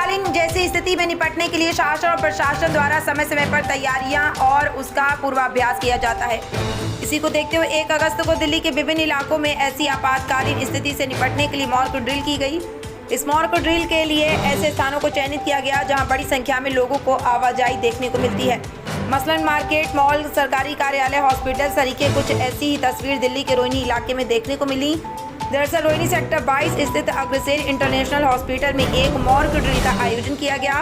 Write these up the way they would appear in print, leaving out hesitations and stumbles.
आपातकालीन जैसी स्थिति में निपटने के लिए शासन और प्रशासन द्वारा समय समय पर तैयारियां और उसका पूर्वाभ्यास किया जाता है। इसी को देखते हुए 1 अगस्त को दिल्ली के विभिन्न इलाकों में ऐसी आपातकालीन स्थिति से निपटने के लिए मॉक ड्रिल की गई। इस मॉक ड्रिल के लिए ऐसे स्थानों को चयनित किया गया जहां बड़ी संख्या में लोगों को आवाजाही देखने को मिलती है। मसलन मार्केट, मॉल, सरकारी कार्यालय, हॉस्पिटल सरीखे कुछ ऐसी ही तस्वीर दिल्ली के रोहिणी इलाके में देखने को मिली। दरअसल रोहिणी सेक्टर 22 स्थित अग्रसेन इंटरनेशनल हॉस्पिटल में एक मॉक ड्रिल का आयोजन किया गया।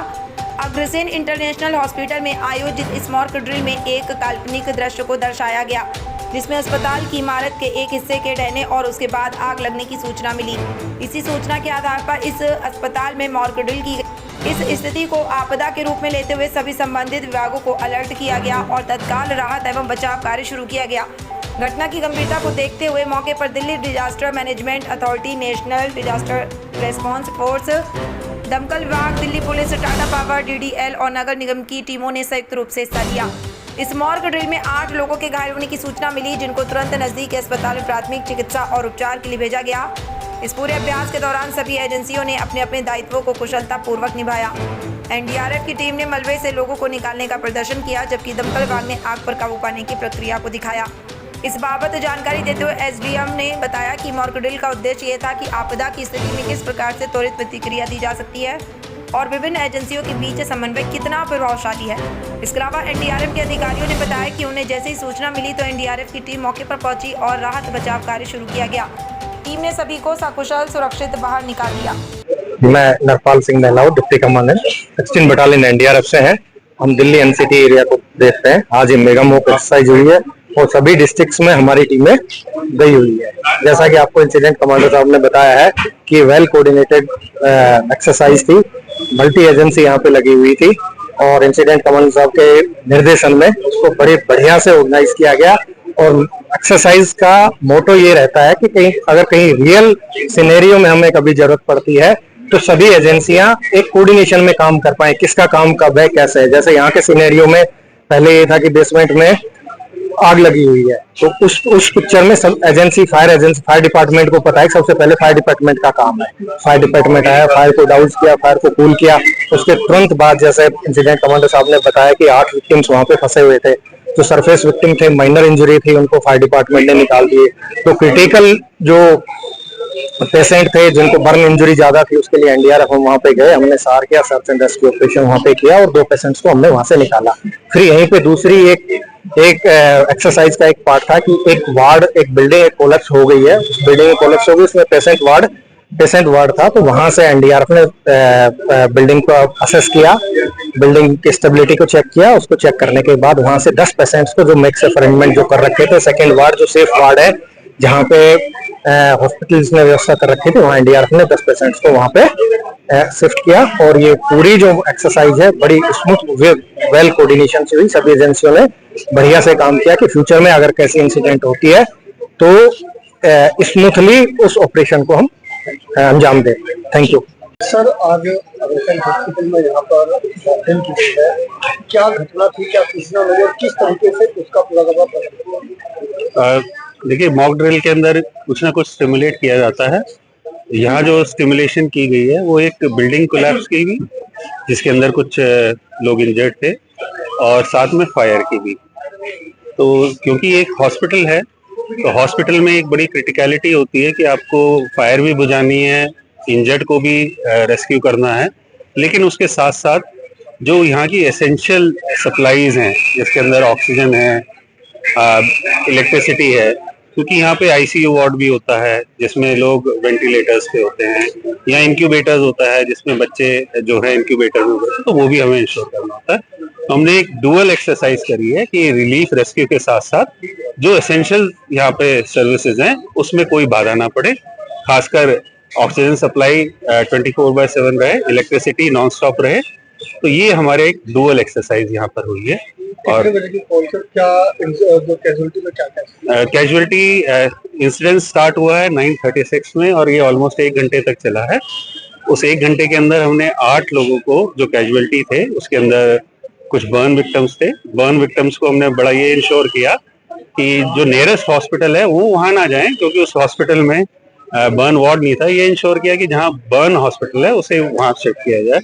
अग्रसेन इंटरनेशनल हॉस्पिटल में आयोजित इस मॉक ड्रिल में एक काल्पनिक दृश्य को दर्शाया गया, जिसमें अस्पताल की इमारत के एक हिस्से के ढहने और उसके बाद आग लगने की सूचना मिली। इसी सूचना के आधार पर इस अस्पताल में मॉक ड्रिल की गई। इस स्थिति को आपदा के रूप में लेते हुए सभी संबंधित विभागों को अलर्ट किया गया और तत्काल राहत एवं बचाव कार्य शुरू किया गया। घटना की गंभीरता को देखते हुए मौके पर Delhi disaster management authority, national disaster response force, दमकल विभाग, Delhi police, Tata power, DDL और नगर निगम की टीमों ने संयुक्त रूप से हिस्सा लिया। इस मॉक ड्रिल में 8 लोगों के घायल होने की सूचना मिली, जिनको तुरंत नजदीक के अस्पताल में प्राथमिक चिकित्सा और उपचार के लिए भेजा गया। इस पूरे अभ्यास के दौरान सभी एजेंसियों ने अपने अपने दायित्वों को कुशलतापूर्वक निभाया। NDRF की टीम ने मलबे से लोगों को निकालने का प्रदर्शन किया, जबकि दमकल विभाग ने आग पर काबू पाने की प्रक्रिया को दिखाया। इस बाबत जानकारी देते हुए SDM ने बताया कि मॉक ड्रिल का उद्देश्य ये था कि आपदा की स्थिति में किस प्रकार से त्वरित प्रतिक्रिया दी जा सकती है और विभिन्न एजेंसियों के बीच समन्वय कितना प्रभावशाली है। इसके अलावा NDRF के अधिकारियों ने बताया कि उन्हें जैसे ही सूचना मिली तो NDRF की टीम मौके पर पहुंची और राहत बचाव कार्य शुरू किया गया। टीम ने सभी को सकुशल सुरक्षित बाहर निकाल लिया। मैं Narpal Singh Nahlawat, deputy commandant 16 battalion NDRF से हैं। हम दिल्ली NCT एरिया को देखते हैं। आज ये मेगा मॉक एक्सरसाइज हुई है और सभी डिस्ट्रिक्ट्स में हमारी टीमें गई हुई है। जैसा कि आपको इंसिडेंट कमांडर साहब ने बताया है कि वेल कोऑर्डिनेटेड एक्सरसाइज थी, मल्टी एजेंसी यहाँ पे लगी हुई थी और इंसिडेंट कमांडर साहब के निर्देशन में उसको बड़े बढ़िया से ऑर्गेनाइज किया गया। और एक्सरसाइज का मोटो ये रहता है कि कहीं रियल सिनेरियो में हमें कभी जरूरत पड़ती है तो सभी एजेंसियां एक कोऑर्डिनेशन में काम कर पाए, किसका काम कब है, कैसे है। जैसे यहाँ के सिनेरियो में पहले ये था कि बेसमेंट में आग लगी हुई है, तो उस पिक्चर में सब फायर डिपार्टमेंट को पता है सबसे पहले फायर डिपार्टमेंट का काम है। फायर डिपार्टमेंट आया, फायर को डाउस किया, फायर को कूल किया। उसके तुरंत बाद जैसे इंसिडेंट कमांडर साहब ने बताया कि 8 विक्टिम्स वहां पे फंसे हुए थे, जो सरफेस विक्टिम थे, माइनर इंजरी थी, उनको फायर डिपार्टमेंट ने निकाल दिए। तो क्रिटिकल जो पेशेंट थे जिनको बर्न इंजरी ज्यादा थी, उसके लिए NDRF हम वहां पे गए, हमने SAR किया, सर्च एंड रेस्क्यू ऑपरेशन वहां पे किया और 2 पेशेंट्स को हमने वहां से निकाला। फिर यहीं पे दूसरी एक एक्सरसाइज का एक पार्ट था कि एक बिल्डिंग कोलैप्स हो गई है, उस बिल्डिंग में कोलैप्स हो गई, उसमें पेशेंट वार्ड था। तो वहां से NDRF ने बिल्डिंग को असेस किया, बिल्डिंग की स्टेबिलिटी को चेक किया। उसको चेक करने के बाद वहां से 10 पेशेंट्स को जो मिक्स अरेंजमेंट जो कर रखे थे, सेकेंड वार्ड जो सेफ वार्ड है जहाँ पे हॉस्पिटल्स ने व्यवस्था कर रखी थी, वहाँ NDRF ने 10 पेशेंट्स को वहाँ पे शिफ्ट किया। और ये पूरी जो एक्सरसाइज है बड़ी स्मूथ वेल कोऑर्डिनेशन से हुई, सभी एजेंसियों ने बढ़िया से काम किया कि फ्यूचर में अगर कैसी इंसिडेंट होती है तो स्मूथली उस ऑपरेशन को हम अंजाम दें। Thank you sir. आज अग्रसेन हॉस्पिटल में यहाँ पर ऑपरेशन की गई है, क्या घटना थी, क्या सूचना मिली और किस तरीके से उसका पूरा देखिए, मॉक ड्रिल के अंदर कुछ ना कुछ स्टिमुलेट किया जाता है। यहाँ जो स्टिमुलेशन की गई है वो एक बिल्डिंग कोलैप्स की भी, जिसके अंदर कुछ लोग इंजर्ड थे और साथ में फायर की भी। तो क्योंकि एक हॉस्पिटल है तो हॉस्पिटल में एक बड़ी क्रिटिकलिटी होती है कि आपको फायर भी बुझानी है, इंजर्ड को भी रेस्क्यू करना है, लेकिन उसके साथ साथ जो यहाँ की एसेंशियल सप्लाईज हैं जिसके अंदर ऑक्सीजन है, इलेक्ट्रिसिटी है, क्योंकि यहाँ पे ICU वार्ड भी होता है जिसमें लोग वेंटिलेटर्स पे होते हैं, या इंक्यूबेटर्स होता है जिसमें बच्चे जो है इंक्यूबेटर में होते हैं, तो वो भी हमें इंश्योर करना होता है। तो हमने एक डुअल एक्सरसाइज करी है कि रिलीफ रेस्क्यू के साथ साथ जो एसेंशियल यहाँ पे सर्विसेज हैं उसमें कोई बाधा ना पड़े, खासकर ऑक्सीजन सप्लाई 24/7 रहे, इलेक्ट्रिसिटी नॉन स्टॉप रहे। तो ये हमारे एक डुअल एक्सरसाइज यहाँ पर हुई है। और कैजुअलिटी इंसिडेंट स्टार्ट हुआ है 9:36 में और ये ऑलमोस्ट 1 घंटे तक चला है। उस 1 घंटे के अंदर हमने 8 लोगों को जो कैजुअलिटी थे, उसके अंदर कुछ बर्न विक्टिम्स थे। बर्न विक्टिम्स को हमने बड़ा ये इंश्योर किया कि जो नियरेस्ट हॉस्पिटल है वो वहां ना जाएं, क्योंकि उस हॉस्पिटल में बर्न वार्ड नहीं था। ये इंश्योर किया कि जहां बर्न हॉस्पिटल है उसे वहां शिफ्ट किया जाए।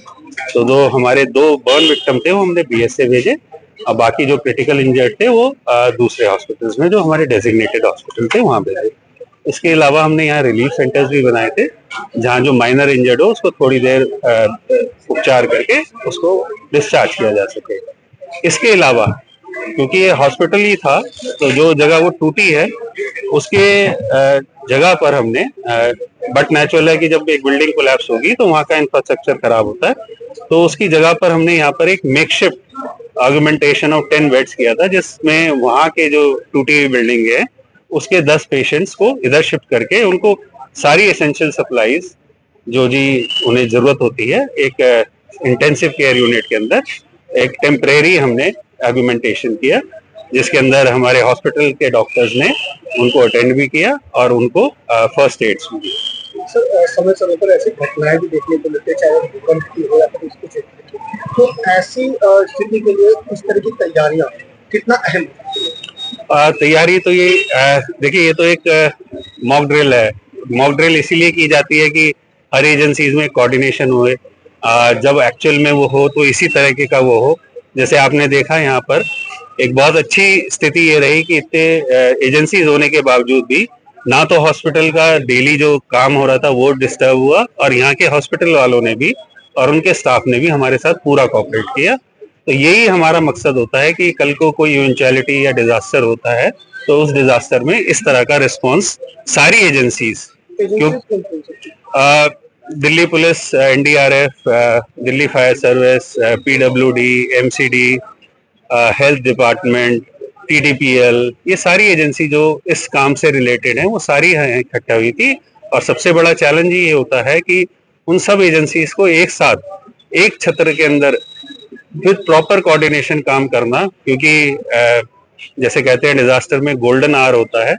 तो जो हमारे 2 बर्न विक्टिम थे वो हमने बीएसए भेजे, और बाकी जो क्रिटिकल इंजर्ड थे वो दूसरे हॉस्पिटल्स में, जो हमारे डेजिग्नेटेड हॉस्पिटल थे, वहां भेजे। इसके अलावा हमने यहाँ रिलीफ सेंटर्स भी बनाए थे, जहाँ जो माइनर इंजर्ड हो उसको थोड़ी देर उपचार करके उसको डिस्चार्ज किया जा सके। इसके अलावा क्योंकि ये हॉस्पिटल ही था, तो जो जगह वो टूटी है उसके जगह पर हमने, बट नेचुरल है कि जब एक बिल्डिंग कोलैप्स होगी तो वहाँ का इंफ्रास्ट्रक्चर खराब होता है, तो उसकी जगह पर हमने यहाँ पर एक मेकशिफ्ट ऑगमेंटेशन ऑफ 10 बेड्स किया था, जिसमें वहाँ के जो टूटी हुई बिल्डिंग है उसके 10 पेशेंट्स को इधर शिफ्ट करके उनको सारी एसेंशियल सप्लाईज जो जी उन्हें जरूरत होती है एक इंटेंसिव केयर यूनिट के अंदर, एक टेम्परेरी हमने ऑगमेंटेशन किया, जिसके अंदर हमारे हॉस्पिटल के डॉक्टर्स ने उनको अटेंड भी किया और उनको फर्स्ट एड्स भी दी। सर समय समय पर ऐसी घटनाएं भी देखने को मिलती है, चाहे वो भूकंप की हो या फिर उसको क्षेत्र की, तो ऐसी स्थिति के लिए इस तरह की तैयारियां कितना अहम है? तैयारी तो ये देखिए, ये तो एक मॉक ड्रिल है। मॉक ड्रिल इसीलिए की जाती है कि हर एजेंसीज में कोऑर्डिनेशन हुए, जब एक्चुअल में वो हो तो इसी तरह का वो हो। जैसे आपने देखा यहाँ पर एक बहुत अच्छी स्थिति ये रही कि इतने एजेंसीज होने के बावजूद भी ना तो हॉस्पिटल का डेली जो काम हो रहा था वो डिस्टर्ब हुआ, और यहाँ के हॉस्पिटल वालों ने भी और उनके स्टाफ ने भी हमारे साथ पूरा कोऑपरेट किया। तो यही हमारा मकसद होता है कि कल को कोई इवेंचुअलिटी या डिजास्टर होता है तो उस डिजास्टर में इस तरह का रिस्पॉन्स सारी agencies, Delhi police, NDRF, Delhi fire service, PWD, MCD, health department, TDPL, ये सारी एजेंसी जो इस काम से रिलेटेड है वो सारी इकट्ठा हुई थी। और सबसे बड़ा चैलेंज ये होता है कि उन सब एजेंसीज को एक साथ एक छत्र के अंदर विद प्रॉपर कोऑर्डिनेशन काम करना, क्योंकि जैसे कहते हैं डिजास्टर में गोल्डन आवर होता है,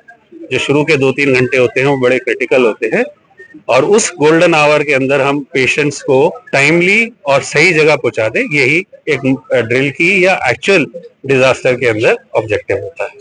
जो शुरू के 2-3 घंटे होते हैं वो बड़े क्रिटिकल होते हैं, और उस गोल्डन आवर के अंदर हम पेशेंट्स को टाइमली और सही जगह पहुंचा दें, यही एक ड्रिल की या एक्चुअल डिजास्टर के अंदर ऑब्जेक्टिव होता है।